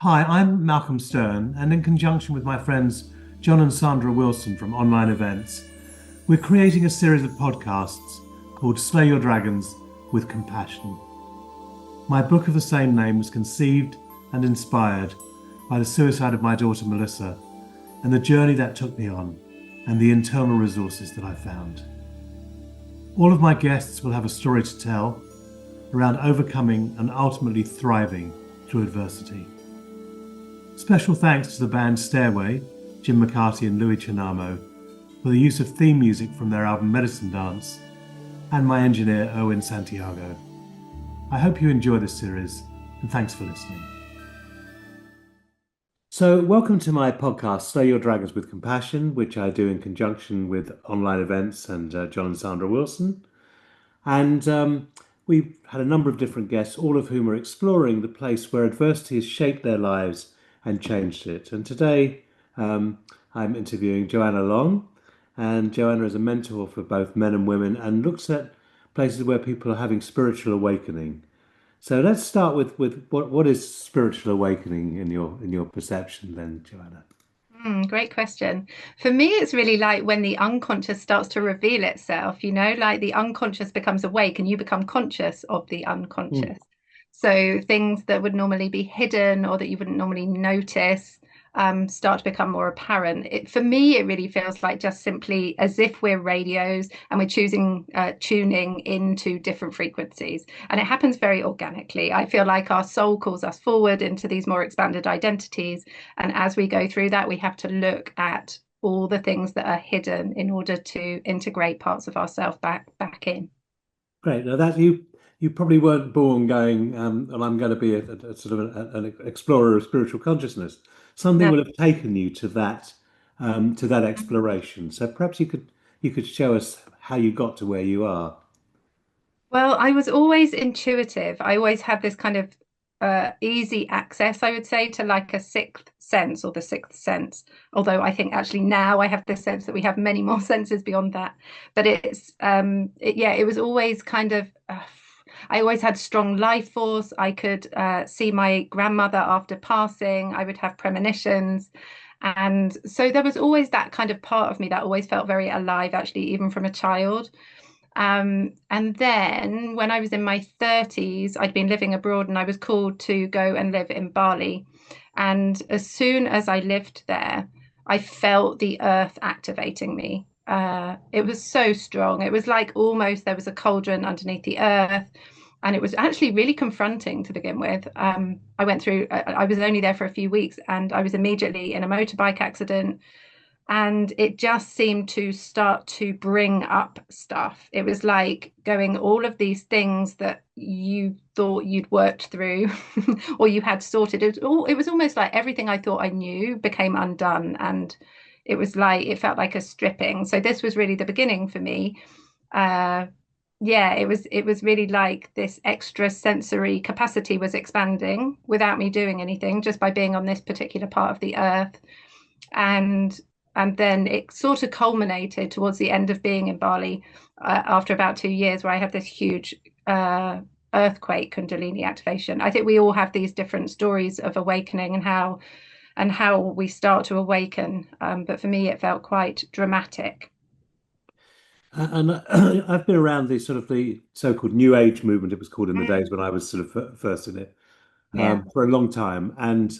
Hi, I'm Malcolm Stern, and in conjunction with my friends John and Sandra Wilson from Online Events, we're creating a series of podcasts called Slay Your Dragons with Compassion. My book of the same name was conceived and inspired by the suicide of my daughter Melissa and the journey that took me on and the internal resources that I found. All of my guests will have a story to tell around overcoming and ultimately thriving through adversity. Special thanks to the band Stairway, Jim McCarty and Louis Chinamo, for the use of theme music from their album Medicine Dance, and my engineer Owen Santiago. I hope you enjoy this series, and thanks for listening. So, welcome to my podcast, Slay Your Dragons with Compassion, which I do in conjunction with Online Events and John and Sandra Wilson. And we've had a number of different guests, all of whom are exploring the place where adversity has shaped their lives and changed it. And today I'm interviewing Joanna Long, and Joanna is a mentor for both men and women and looks at places where people are having spiritual awakening. So let's start with what is spiritual awakening in your perception then, Joanna? Great question. For me, it's really like when the unconscious starts to reveal itself, like the unconscious becomes awake and you become conscious of the Mm. unconscious. So things that would normally be hidden or that you wouldn't normally notice start to become more apparent. For me, it really feels like just simply as if we're radios and we're tuning into different frequencies. And it happens very organically. I feel like our soul calls us forward into these more expanded identities. And as we go through that, we have to look at all the things that are hidden in order to integrate parts of ourselves back in. Great. Now that you probably weren't born going, well, I'm going to be a sort of an explorer of spiritual consciousness. Something No. will have taken you to that exploration. So perhaps you could show us how you got to where you are. Well, I was always intuitive. I always had this kind of easy access, I would say, to like a sixth sense or the sixth sense. Although I think actually now I have the sense that we have many more senses beyond that. But yeah, it was always kind of. I always had strong life force. I could see my grandmother after passing. I would have premonitions. And so there was always that kind of part of me that always felt very alive, actually, even from a child. And then when I was in my 30s, I'd been living abroad and I was called to go and live in Bali. And as soon as I lived there, I felt the earth activating me. It was so strong. It was like almost there was a cauldron underneath the earth. And it was actually really confronting to begin with. I was only there for a few weeks and I was immediately in a motorbike accident, and it just seemed to start to bring up stuff. It was like going all of these things that you thought you'd worked through or you had sorted. It was almost like everything I thought I knew became undone, and it felt like a stripping. So this was really the beginning for me. Uh, yeah, it was really like this extra sensory capacity was expanding without me doing anything, just by being on this particular part of the earth. And and then it sort of culminated towards the end of being in Bali, after about 2 years, where I had this huge earthquake kundalini activation. I think we all have these different stories of awakening and how we start to awaken. But for me, it felt quite dramatic. And I've been around the sort of the so-called New Age movement, it was called in the days Mm. when I was sort of first in it, Yeah, for a long time. And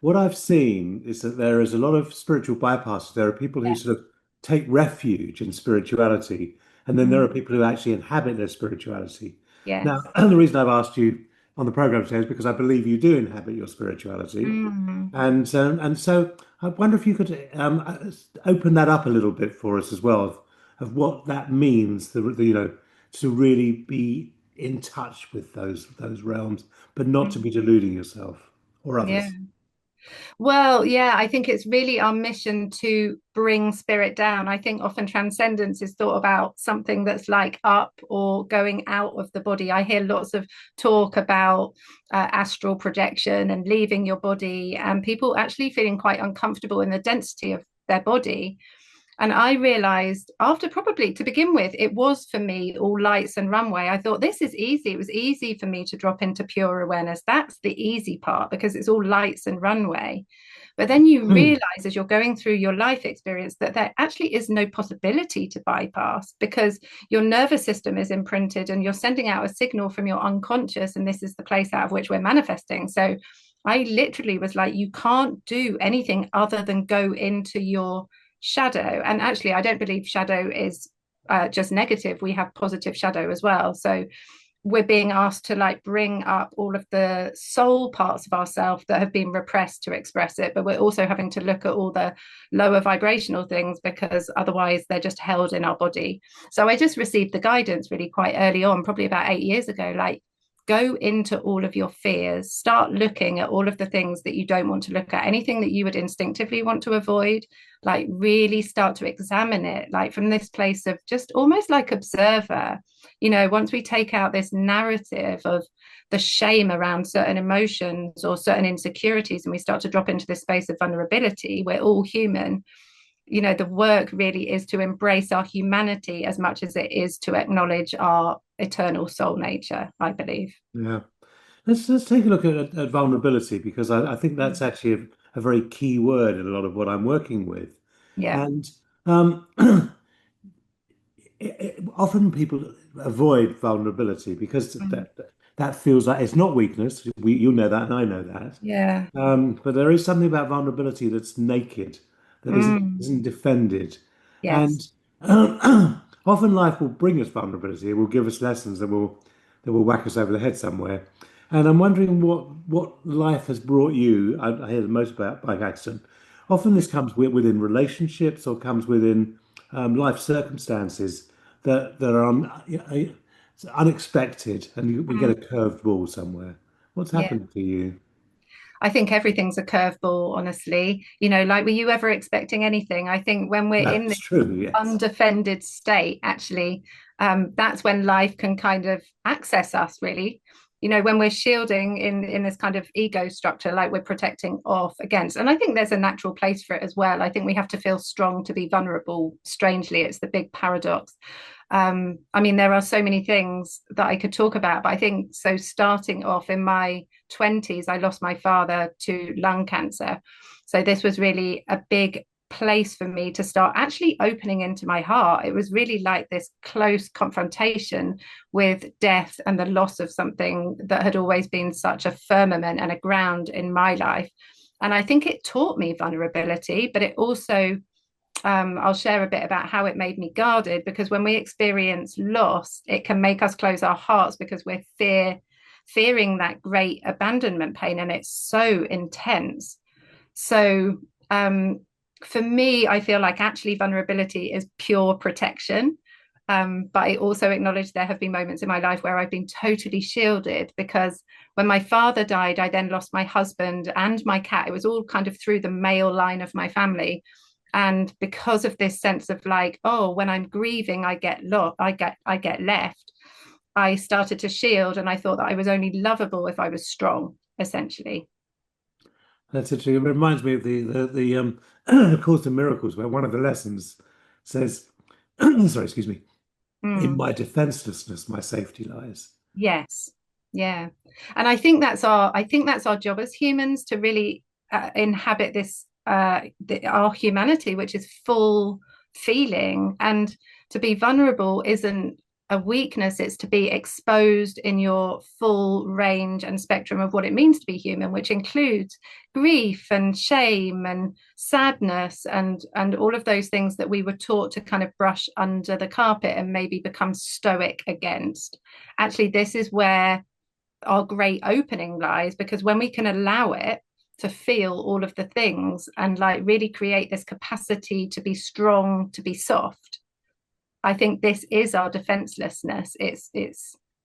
what I've seen is that there is a lot of spiritual bypasses. There are people who yeah. sort of take refuge in spirituality, and then there are Mm. people who actually inhabit their spirituality. Now, Yes. the reason I've asked you on the program today is because I believe you do inhabit your spirituality. Mm. And so I wonder if you could open that up a little bit for us as well of what that means, to really be in touch with those realms, but not to be Mm. deluding yourself or Yeah. others. Well, yeah, I think it's really our mission to bring spirit down. I think often transcendence is thought about something that's like up or going out of the body. I hear lots of talk about astral projection and leaving your body, and people actually feeling quite uncomfortable in the density of their body. And I realized after, probably to begin with, it was for me all lights and runway. I thought this is easy. It was easy for me to drop into pure awareness. That's the easy part because it's all lights and runway. But then you realize as you're going through your life experience that there actually is no possibility to bypass because your nervous system is imprinted and you're sending out a signal from your unconscious. And this is the place out of which we're manifesting. So I literally was like, you can't do anything other than go into your shadow. And actually, I don't believe shadow is just negative. We have positive shadow as well. So we're being asked to like bring up all of the soul parts of ourselves that have been repressed to express it, but we're also having to look at all the lower vibrational things because otherwise they're just held in our body. So I just received the guidance really quite early on, probably about 8 years ago, like go into all of your fears, start looking at all of the things that you don't want to look at, anything that you would instinctively want to avoid, like really start to examine it, like from this place of just almost like observer. Once we take out this narrative of the shame around certain emotions or certain insecurities and we start to drop into this space of vulnerability, we're all human. The work really is to embrace our humanity as much as it is to acknowledge our eternal soul nature, I believe. Yeah. Let's take a look at vulnerability because I think that's actually a very key word in a lot of what I'm working with. Yeah. And often people avoid vulnerability because Mm. that feels like it's not weakness. You know that, and I know that. Yeah. But there is something about vulnerability that's naked, that Mm. isn't defended, and Yes. often life will bring us vulnerability. It will give us lessons that will whack us over the head somewhere. And I'm wondering what life has brought you. I hear the most about bike accident. Often this comes within relationships or comes within life circumstances that are unexpected, and we get Mm. a curved ball somewhere. What's Yeah. happened to you? I think everything's a curveball, honestly. Like, were you ever expecting anything? I think when we're in That's this true, yes. undefended state, actually, that's when life can kind of access us, really. When we're shielding in this kind of ego structure, like we're protecting off against. And I think there's a natural place for it as well. I think we have to feel strong to be vulnerable. Strangely, it's the big paradox. I mean, there are so many things that I could talk about, but I think so. Starting off in my 20s, I lost my father to lung cancer. So this was really a big place for me to start actually opening into my heart. It was really like this close confrontation with death and the loss of something that had always been such a firmament and a ground in my life. And I think it taught me vulnerability, but it also I'll share a bit about how it made me guarded because when we experience loss, it can make us close our hearts because we're fearing that great abandonment pain, and it's so intense. So for me, I feel like actually vulnerability is pure protection. But I also acknowledge there have been moments in my life where I've been totally shielded because when my father died, I then lost my husband and my cat. It was all kind of through the male line of my family. And because of this sense of like, oh, when I'm grieving, I get lost, I get left. I started to shield, and I thought that I was only lovable if I was strong, essentially. That's interesting. It reminds me of the Course in Miracles, where one of the lessons says, sorry, excuse me, in Mm. my defenselessness, my safety lies. Yes. Yeah. And I think that's our job as humans to really inhabit this our humanity, which is full feeling. And to be vulnerable isn't a weakness, it's to be exposed in your full range and spectrum of what it means to be human, which includes grief and shame and sadness and all of those things that we were taught to kind of brush under the carpet and maybe become stoic against. Actually, this is where our great opening lies because when we can allow it to feel all of the things and like really create this capacity to be strong, to be soft, I think this is our defenselessness. It's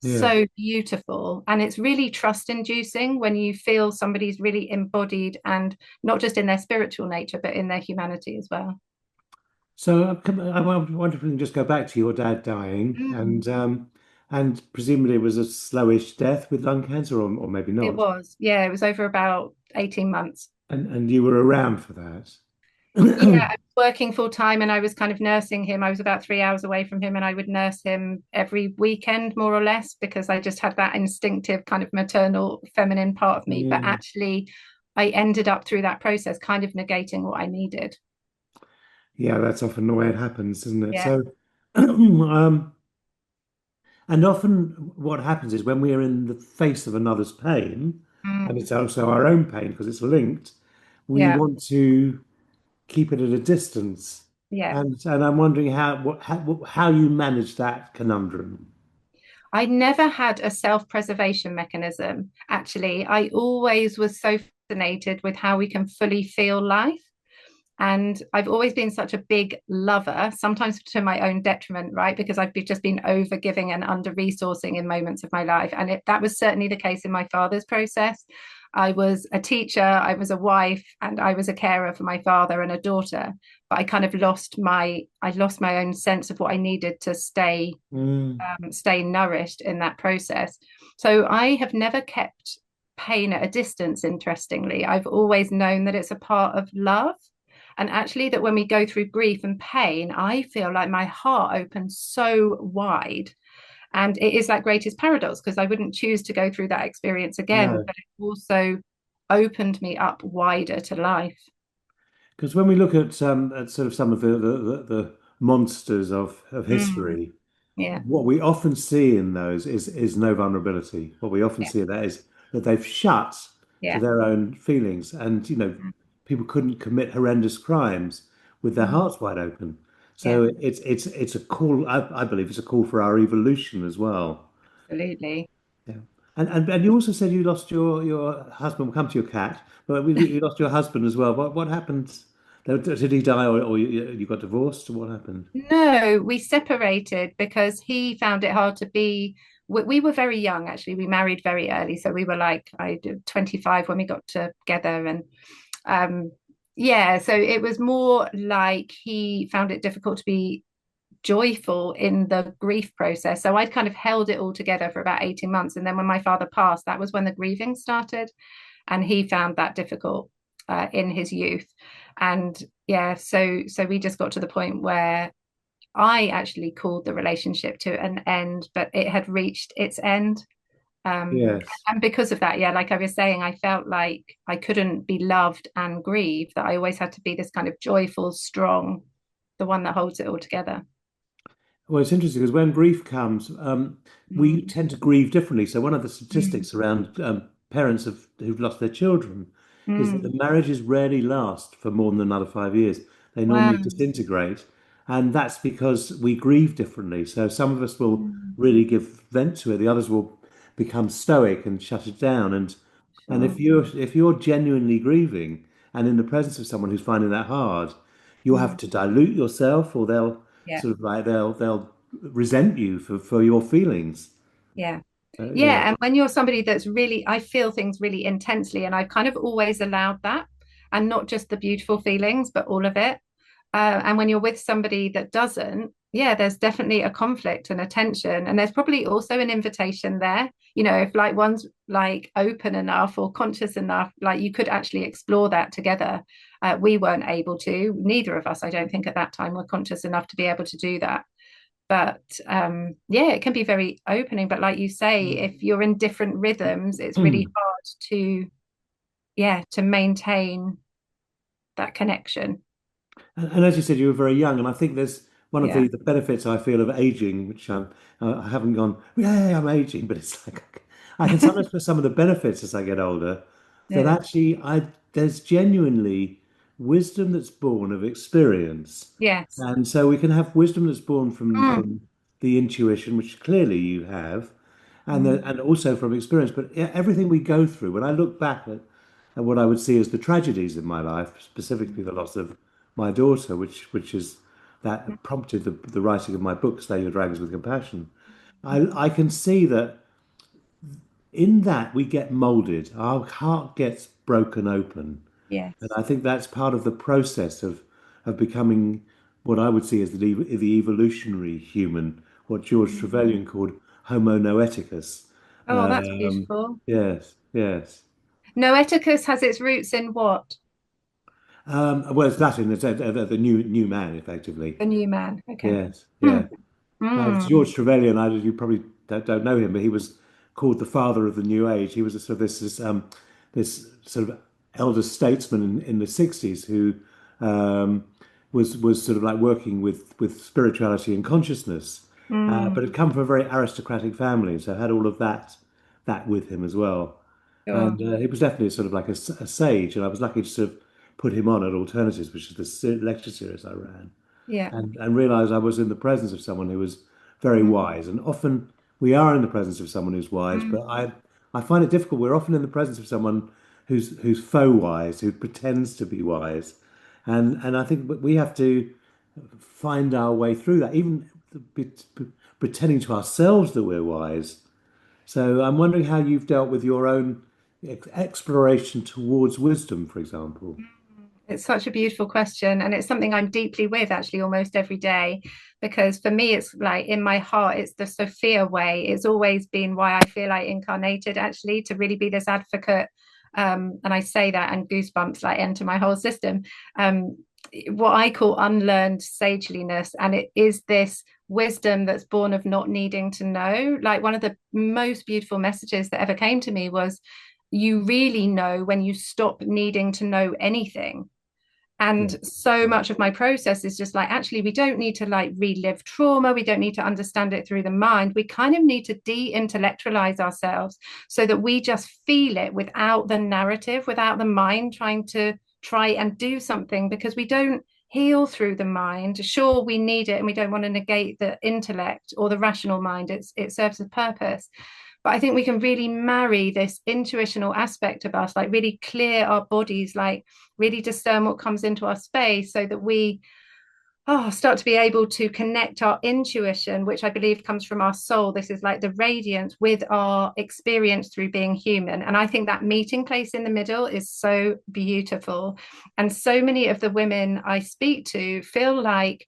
Yeah. so beautiful, and it's really trust inducing when you feel somebody's really embodied, and not just in their spiritual nature but in their humanity as well. So I wonder if we can just go back to your dad dying, Mm. and presumably it was a slowish death with lung cancer, or maybe It not. was, yeah, it was over about 18 months. And you were around for that. Yeah, I was working full time and I was kind of nursing him. I was about 3 hours away from him and I would nurse him every weekend, more or less, because I just had that instinctive kind of maternal feminine part of me. But Mm. actually, I ended up through that process kind of negating what I needed. Yeah, that's often the way it happens, isn't it? Yeah. So, and often what happens is when we are in the face of another's pain, and Mm, it's also our own pain because it's linked, we yeah. want to keep it at a distance. Yeah. And I'm wondering how you manage that conundrum. I never had a self-preservation mechanism, actually. I always was so fascinated with how we can fully feel life. And I've always been such a big lover, sometimes to my own detriment, right? Because just been over giving and under resourcing in moments of my life. And that was certainly the case in my father's process. I was a teacher, I was a wife, and I was a carer for my father and a daughter. But I kind of I lost my own sense of what I needed to Mm, stay nourished in that process. So I have never kept pain at a distance, interestingly. I've always known that it's a part of love. And actually, that when we go through grief and pain, I feel like my heart opens so wide. And it is that greatest paradox because I wouldn't choose to go through that experience again, no, but it also opened me up wider to life. because when we look at sort of some of the monsters of Mm, history, yeah, what we often see in those is no vulnerability. What we often yeah, see in that is that they've shut to yeah, their own feelings, and mm, people couldn't commit horrendous crimes with their mm, hearts wide open. yeah, So it's a call. I believe it's a call for our evolution as well. absolutely. Yeah. And you also said you lost your husband. We'll come to your cat, but you lost your husband as well. What happened? Did he die, or you got divorced? What happened? No, we separated because he found it hard to be. We were very young, actually. We married very early. So we were like, 25 when we got together. And um, yeah, so it was more like he found it difficult to be joyful in the grief process. So I'd kind of held it all together for about 18 months. And then when my father passed, that was when the grieving started. And he found that difficult in his youth. And yeah, so we just got to the point where I actually called the relationship to an end, but it had reached its end. Um, Yes. and because of that, yeah, like I was saying, I felt like I couldn't be loved and grieved, that I always had to be this kind of joyful, strong, the one that holds it all together. Well, it's interesting because when grief comes, we Mm, tend to grieve differently. So one of the mm, statistics around parents who've lost their children is that the mm. marriages rarely last for more than another 5 years. They normally Wow. disintegrate, and that's because we grieve differently. So some of us will Mm, really give vent to it. The others will become stoic and shut it down. And sure. if you're genuinely grieving and in the presence of someone who's finding that hard, you'll have Mm, to dilute yourself, or they'll yeah. sort of like they'll resent you for your feelings. Yeah. Yeah. Yeah. And when you're somebody that's really, I feel things really intensely, and I've kind of always allowed that, and not just the beautiful feelings, but all of it. And when you're with somebody that doesn't, yeah, there's definitely a conflict and a tension. And there's probably also an invitation there. If like one's like open enough or conscious enough, like you could actually explore that together. We weren't able to, neither of us, I don't think at that time were conscious enough to be able to do that. But yeah, it can be very opening. But like you say, if you're in different rhythms, it's really Mm. hard yeah, to maintain that connection. And as you said, you were very young, and I think there's one of Yeah. the benefits I feel of aging, which I haven't gone, yeah, I'm aging, but it's like I can sometimes feel some of the benefits as I get older, that Yeah. actually there's genuinely wisdom that's born of experience. Yes. And so we can have wisdom that's born from Mm, the intuition, which clearly you have, mm, and also from experience. But everything we go through, when I look back at what I would see as the tragedies in my life, specifically the loss of my daughter, which is that prompted the writing of my book, Slay Your Dragons with Compassion. I can see that in that we get molded, our heart gets broken open, and yes. I think that's part of the process of becoming what I would see as the evolutionary human, what George Mm. Trevelyan called Homo noeticus. Oh, that's Um, beautiful. yes, yes. Noeticus has its roots in what? Well, it's Latin. It's the new man, effectively. The new man. Okay. Yes, Hmm. yeah. It's Mm. George Trevelyan. You probably don't know him, but he was called the father of the New Age. He was a sort of this sort of elder statesman in the 60s who um, was sort of like working with spirituality and consciousness, but Mm. had come from a very aristocratic family, so had all of that with him as well. Sure. And he was definitely sort of like a sage, and I was lucky to sort of put him on at Alternatives, which is the lecture series I ran Yeah. and realized I was in the presence of someone who was very Mm. wise. And often we are in the presence of someone who's wise, Mm. but I find it difficult. We're often in the presence of someone who's faux wise, who pretends to be wise, and I think we have to find our way through that, even pretending to ourselves that we're wise. So I'm wondering how you've dealt with your own exploration towards wisdom, for example. It's such a beautiful question, and it's something I'm deeply with actually almost every day. Because for me, it's like in my heart, it's the Sophia way. It's always been why I feel I incarnated actually to really be this advocate. And I say that, and goosebumps like enter my whole system. Um, what I call unlearned sageliness, and it is this wisdom that's born of not needing to know. Like one of the most beautiful messages that ever came to me was, you really know when you stop needing to know anything. Yeah. And so much of my process is just like, actually, we don't need to like relive trauma. We don't need to understand it through the mind. We kind of need to de-intellectualize ourselves so that we just feel it without the narrative, without the mind trying to try and do something, because we don't heal through the mind. Sure, we need it and we don't want to negate the intellect or the rational mind. It serves a purpose. But I think we can really marry this intuitional aspect of us, like really clear our bodies, like really discern what comes into our space so that we start to be able to connect our intuition, which I believe comes from our soul. This is like the radiance with our experience through being human. And I think that meeting place in the middle is so beautiful. And so many of the women I speak to feel like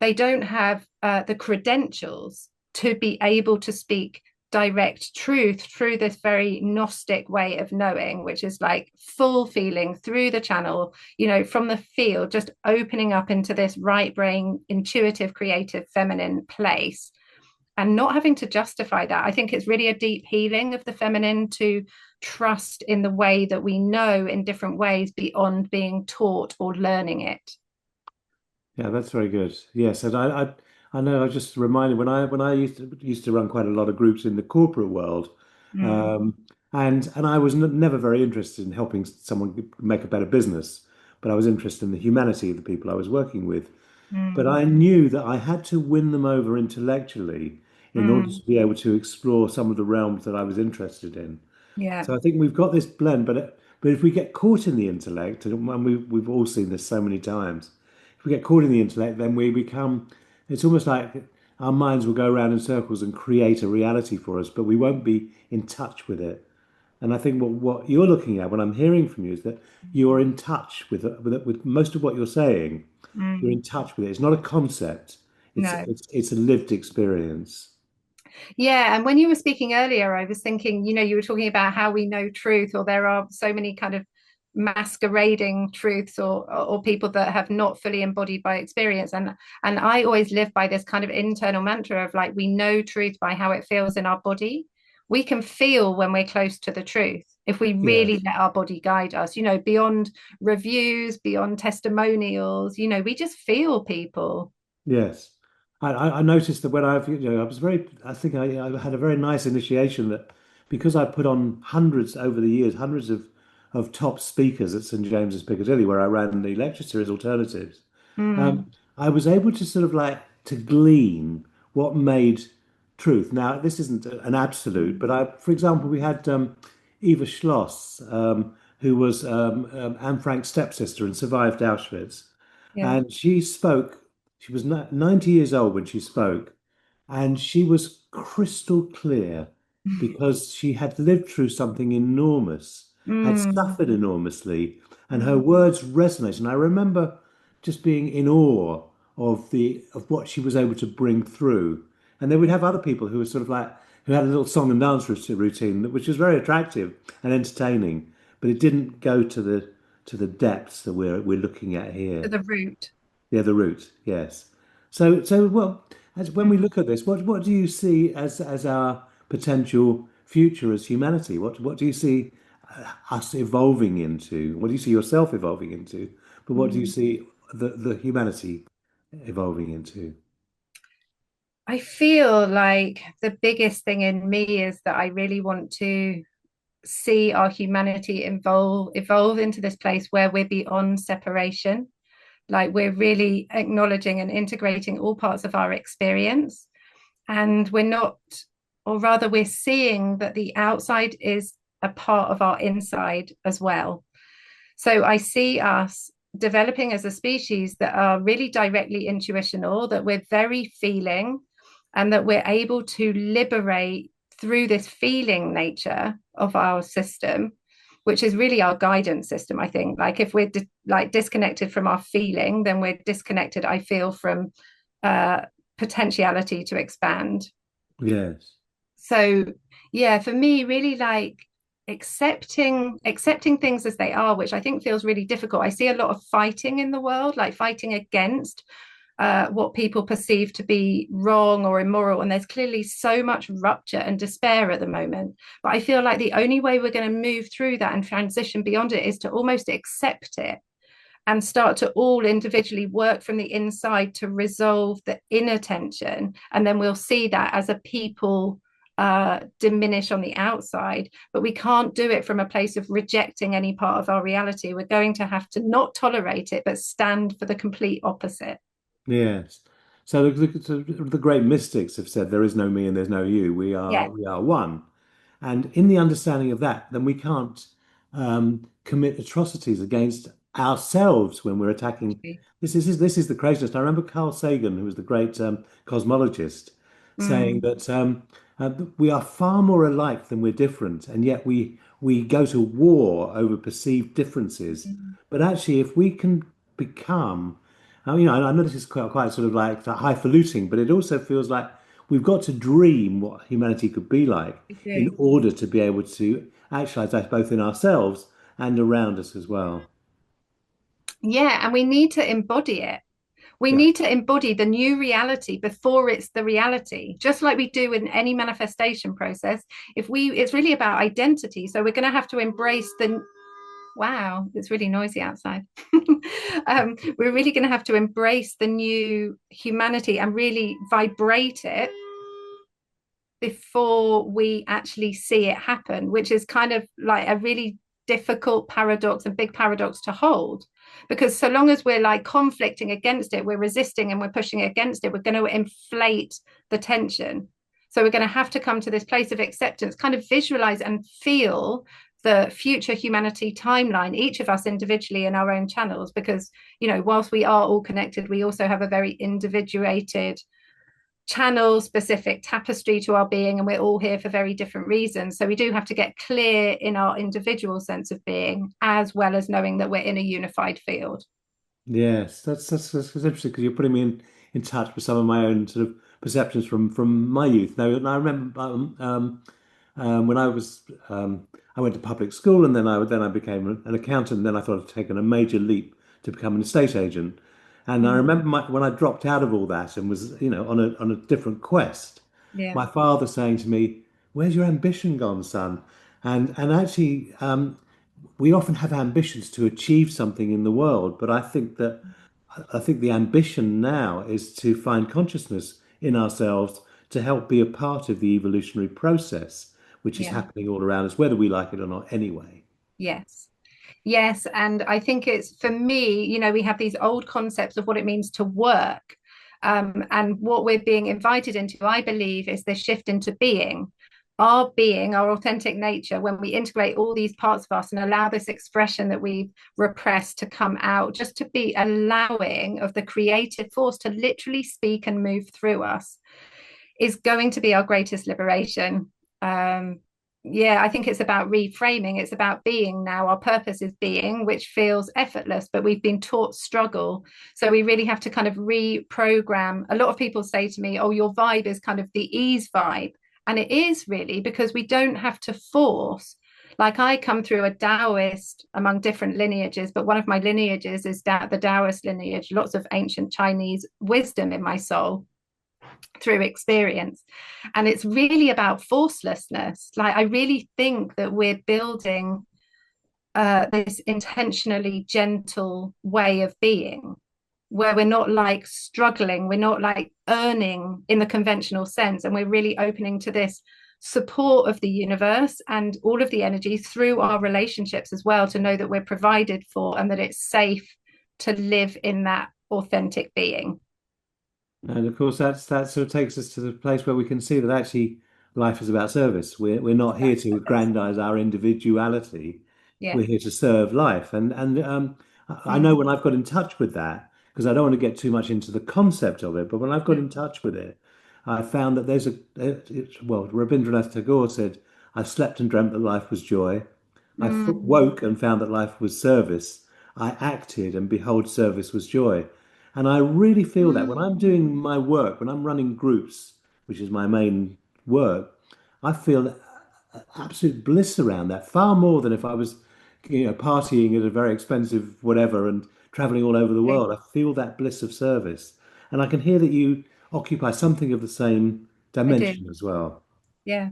they don't have the credentials to be able to speak direct truth through this very Gnostic way of knowing, which is like full feeling through the channel, from the field, just opening up into this right brain, intuitive, creative, feminine place and not having to justify that. I think it's really a deep healing of the feminine to trust in the way that we know in different ways beyond being taught or learning it. Yeah, that's very good. Yes, and I know I was just reminded when I used to run quite a lot of groups in the corporate world, Mm, um, and I was never very interested in helping someone make a better business, but I was interested in the humanity of the people I was working with. But mm, I knew that I had to win them over intellectually in order mm, to be able to explore some of the realms that I was interested in. yeah. So I think we've got this blend, but if we get caught in the intellect, and we've all seen this so many times, if we get caught in the intellect, then we become. It's almost like our minds will go around in circles and create a reality for us, but we won't be in touch with it. And I think what you're looking at, what I'm hearing from you, is that you're in touch with most of what you're saying. You're Mm, in touch with it. It's not a concept. It's no. it's it's a lived experience. Yeah, and when you were speaking earlier, I was thinking, you were talking about how we know truth, or there are so many kind of masquerading truths or people that have not fully embodied by experience. And I always live by this kind of internal mantra of like, we know truth by how it feels in our body. We can feel when we're close to the truth if we really Yes. let our body guide us, beyond reviews, beyond testimonials, we just feel people. Yes. I noticed that when I was I think I had a very nice initiation that because I put on hundreds over the years, hundreds of top speakers at St James's Piccadilly, where I ran the lecture series Alternatives, Mm, I was able to sort of like to glean what made truth. Now, this isn't an absolute, but for example, we had Eva Schloss, who was Anne Frank's stepsister and survived Auschwitz. yeah. And she spoke, she was 90 years old when she spoke, and she was crystal clear because she had lived through something enormous, had Mm, suffered enormously, and her mm, words resonated. And I remember just being in awe of what she was able to bring through. And then we'd have other people who were sort of like who had a little song and dance routine which was very attractive and entertaining, but it didn't go to to the depths that we're looking at To here. the root. Yeah, the root, yes. So well, as when we Mm. look at this, what do you see as our potential future as humanity? What do you see us evolving into? What do you see yourself evolving into? But what do you Mm. see the humanity evolving into? I feel like the biggest thing in me is that I really want to see our humanity evolve into this place where we're beyond separation. Like we're really acknowledging and integrating all parts of our experience. And we're not, or rather, we're seeing that the outside is a part of our inside as well. So I see us developing as a species that are really directly intuitional, that we're very feeling, and that we're able to liberate through this feeling nature of our system, which is really our guidance system. I think, like if we're disconnected from our feeling, then we're disconnected, I feel, from uh, potentiality to expand. Yes. So yeah, for me, really like accepting things as they are, which I think feels really difficult. I see a lot of fighting in the world, like fighting against what people perceive to be wrong or immoral. And there's clearly so much rupture and despair at the moment. But I feel like the only way we're going to move through that and transition beyond it is to almost accept it and start to all individually work from the inside to resolve the inner tension. And then we'll see that as a people diminish on the outside. But we can't do it from a place of rejecting any part of our reality. We're going to have to not tolerate it, but stand for the complete opposite. Yes. So the great mystics have said there is no me and there's no you. Yeah. We are one. And in the understanding of that, then we can't commit atrocities against ourselves when we're attacking. This is the craziness. I remember Carl Sagan, who was the great cosmologist, saying Mm. that we are far more alike than we're different, and yet we go to war over perceived differences. Mm. But actually, if we can become I know this is quite sort of like highfalutin, but it also feels like we've got to dream what humanity could be like We in do. order to be able to actualize that both in ourselves and around us as well. Yeah, and we need to embody it. We Yeah. need to embody the new reality before it's the reality, just like we do in any manifestation process. It's really about identity. So we're going to have to embrace the, wow, it's really noisy outside. We're really going to have to embrace the new humanity and really vibrate it before we actually see it happen, which is kind of like a really difficult paradox and big paradox to hold. Because so long as we're like conflicting against it, we're resisting and we're pushing against it, we're going to inflate the tension. So we're going to have to come to this place of acceptance, kind of visualize and feel the future humanity timeline, each of us individually in our own channels, because, you know, whilst we are all connected, we also have a very individuated channel specific tapestry to our being, and we're all here for very different reasons. So we do have to get clear in our individual sense of being, as well as knowing that we're in a unified field. Yes, that's interesting because you're putting me in touch with some of my own sort of perceptions from my youth. Now, and I remember when I went to public school and then I became an accountant. And then I thought I'd taken a major leap to become an estate agent. And I Mm. remember when I dropped out of all that and was on a different quest, Yeah. my father saying to me, "Where's your ambition gone, son?" And actually, we often have ambitions to achieve something in the world, but I think the ambition now is to find consciousness in ourselves to help be a part of the evolutionary process, which is Yeah. happening all around us, whether we like it or not anyway. Yes. Yes, and I think it's for me, you know, we have these old concepts of what it means to work. And what we're being invited into, I believe, is this shift into being, our authentic nature, when we integrate all these parts of us and allow this expression that we've repressed to come out, just to be allowing of the creative force to literally speak and move through us, is going to be our greatest liberation. Um, yeah, I think it's about reframing. It's about being now. Our purpose is being, which feels effortless, but we've been taught struggle. So we really have to kind of reprogram. A lot of people say to me, oh, your vibe is kind of the ease vibe. And it is really because we don't have to force. Like I come through a Taoist among different lineages, but one of my lineages is the Taoist lineage, lots of ancient Chinese wisdom in my soul through experience. And it's really about forcelessness. Like I really think that we're building this intentionally gentle way of being where we're not like struggling, we're not like earning in the conventional sense, and we're really opening to this support of the universe and all of the energy through our relationships as well, to know that we're provided for and that it's safe to live in that authentic being. And of course, that sort of takes us to the place where we can see that actually life is about service. We're not here to aggrandize our individuality. Yeah. We're here to serve life. And I know Mm. when I've got in touch with that, because I don't want to get too much into the concept of it, but when I've got Mm. in touch with it, I found that well, Rabindranath Tagore said, "I slept and dreamt that life was joy. Mm. Woke and found that life was service. I acted and behold, service was joy." And I really feel that when I'm doing Mm. my work, when I'm running groups, which is my main work, I feel absolute bliss around that, far more than if I was, partying at a very expensive whatever and traveling all over the Okay. world. I feel that bliss of service. And I can hear that you occupy something of the same I do. dimension as well. Yeah.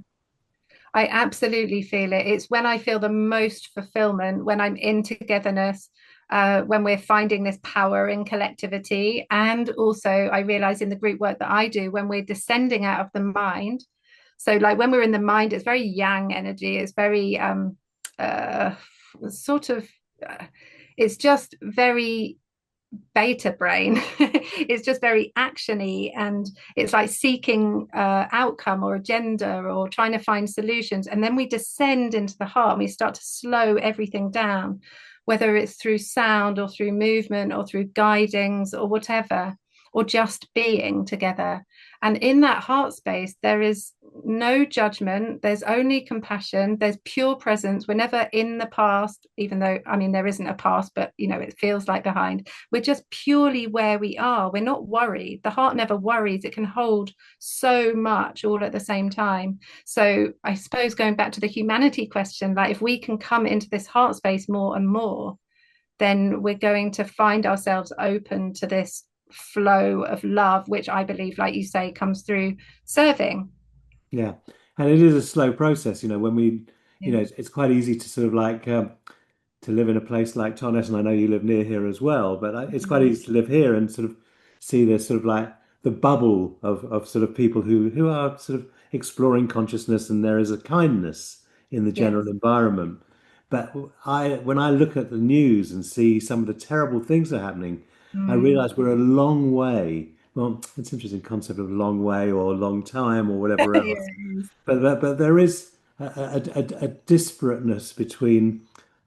I absolutely feel it. It's when I feel the most fulfillment, when I'm in togetherness, when we're finding this power in collectivity. And also, I realize in the group work that I do, when we're descending out of the mind. So, like when we're in the mind, it's very yang energy. It's very uh, sort of, uh, it's just very beta brain. It's just very actiony, and it's like seeking outcome or agenda or trying to find solutions. And then we descend into the heart and we start to slow everything down, whether it's through sound or through movement or through guidings or whatever, or just being together. And in that heart space, there is no judgment, there's only compassion, there's pure presence. We're never in the past, even though, I mean, there isn't a past, but it feels like behind. We're just purely where we are. We're not worried. The heart never worries. It can hold so much all at the same time. So I suppose going back to the humanity question, like if we can come into this heart space more and more, then we're going to find ourselves open to this flow of love, which I believe, like you say, comes through serving. Yeah. And it is a slow process, when Yeah. it's quite easy to sort of like, to live in a place like Tonnes, and I know you live near here as well, but it's quite Mm. easy to live here and sort of see this sort of like the bubble of sort of people who are sort of exploring consciousness, and there is a kindness in the general Yes. environment. But when I look at the news and see some of the terrible things that are happening, I Mm. realize we're a long way. Well, it's an interesting concept of long way or long time or whatever Yeah, else. it is. But there is a disparateness between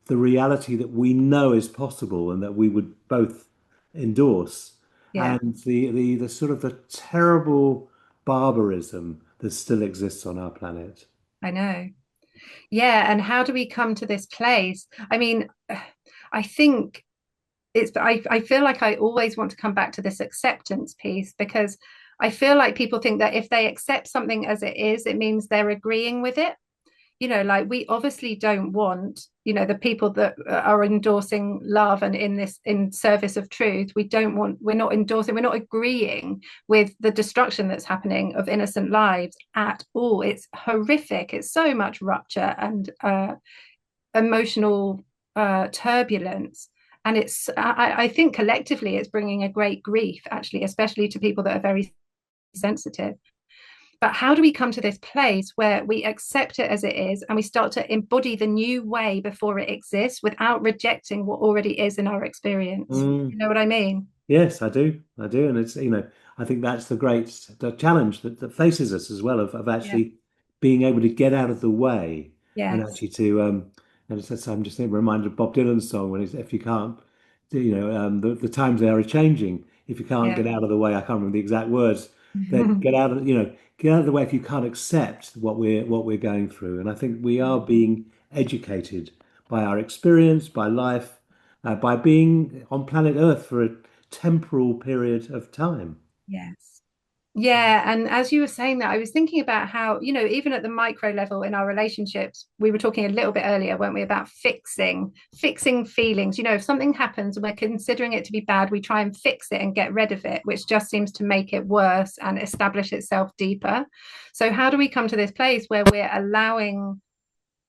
the reality that we know is possible and that we would both endorse, Yeah, and the sort of the terrible barbarism that still exists on our planet. I know. Yeah, and how do we come to this place? I mean, I think I feel like I always want to come back to this acceptance piece, because I feel like people think that if they accept something as it is, it means they're agreeing with it. Like we obviously don't want, the people that are endorsing love and in service of truth, we're not endorsing, we're not agreeing with the destruction that's happening of innocent lives at all. It's horrific. It's so much rupture and emotional turbulence. And I think collectively it's bringing a great grief, actually, especially to people that are very sensitive. But how do we come to this place where we accept it as it is and we start to embody the new way before it exists without rejecting what already is in our experience? Mm. You know what I mean? Yes, I do. I do. And I think that's the challenge that faces us as well of Yeah. actually being able to get out of the way and Yes. actually and I'm just reminded of Bob Dylan's song when he's, if you can't, the times they are changing. If you can't Yeah. get out of the way, I can't remember the exact words, then get out of the way if you can't accept what we're going through. And I think we are being educated by our experience, by life, by being on planet Earth for a temporal period of time. Yes. Yeah, and as you were saying that, I was thinking about how, even at the micro level in our relationships, we were talking a little bit earlier, weren't we, about fixing feelings. If something happens and we're considering it to be bad, we try and fix it and get rid of it, which just seems to make it worse and establish itself deeper. So how do we come to this place where we're allowing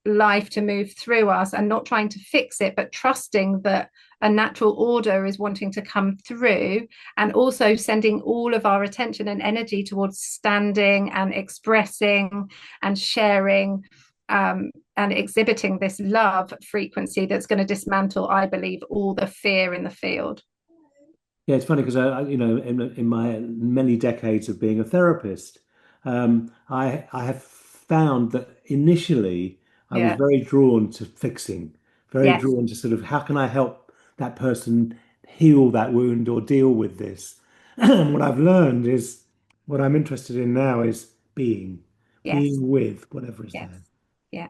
life to move through us and not trying to fix it, but trusting that a natural order is wanting to come through, and also sending all of our attention and energy towards standing and expressing and sharing, and exhibiting this love frequency that's going to dismantle, I believe, all the fear in the field. Yeah, it's funny because in my many decades of being a therapist, I have found that initially I was Yeah. very drawn to fixing, very Yes. drawn to sort of how can I help that person heal that wound or deal with this. And what I've learned is what I'm interested in now is Yes. being with whatever is Yes. there. Yeah.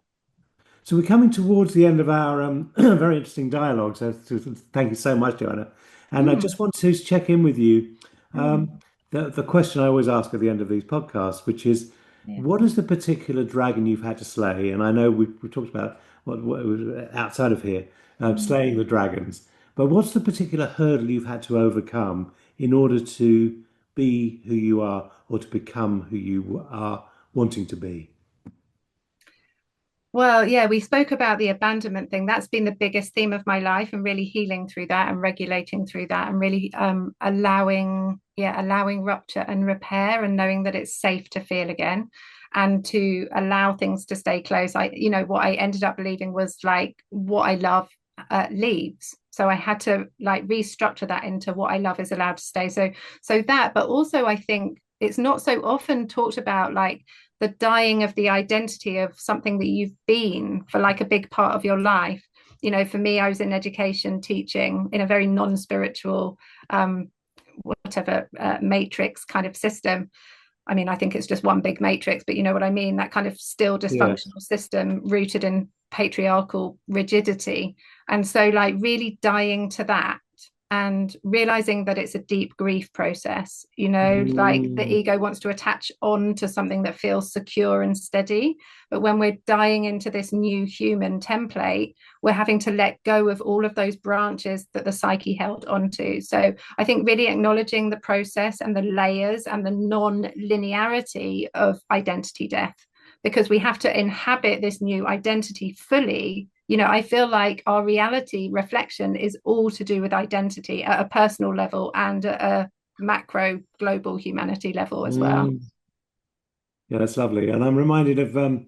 So we're coming towards the end of our very interesting dialogue. So thank you so much, Joanna. And I Mm, just want to check in with you. mm, The question I always ask at the end of these podcasts, which is, yeah. what is the particular dragon you've had to slay? And I know we talked about what was outside of here, Mm. slaying the dragons. But what's the particular hurdle you've had to overcome in order to be who you are or to become who you are wanting to be? Well, yeah, we spoke about the abandonment thing. That's been the biggest theme of my life, and really healing through that and regulating through that, and really allowing rupture and repair, and knowing that it's safe to feel again and to allow things to stay close. What I ended up believing was like what I love leaves. So I had to like restructure that into what I love is allowed to stay. So that, but also I think it's not so often talked about, like the dying of the identity of something that you've been for like a big part of your life. For me, I was in education teaching in a very non-spiritual, whatever, matrix kind of system. I mean, I think it's just one big matrix, but you know what I mean? That kind of still Yes. dysfunctional system rooted in patriarchal rigidity. And so, like, really dying to that and realizing that it's a deep grief process, like the Mm. ego wants to attach on to something that feels secure and steady. But when we're dying into this new human template, we're having to let go of all of those branches that the psyche held onto. So I think really acknowledging the process and the layers and the non-linearity of identity death, because we have to inhabit this new identity fully. I feel like our reality reflection is all to do with identity at a personal level and at a macro global humanity level as well. Mm. Yeah, that's lovely. And I'm reminded of the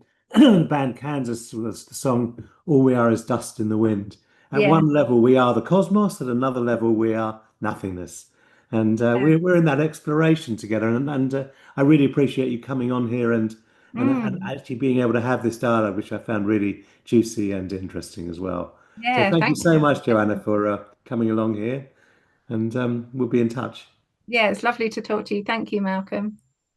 band Kansas, was the song All We Are Is Dust in the Wind. At Yeah. one level, we are the cosmos, at another level, we are nothingness. And Yeah. we're in that exploration together. And I really appreciate you coming on here and Mm. actually being able to have this dialogue, which I found really juicy and interesting as well. So Yeah, thank you thank so you. much, Joanna, for coming along here. And we'll be in touch. Yeah, it's lovely to talk to you. Thank you, Malcolm.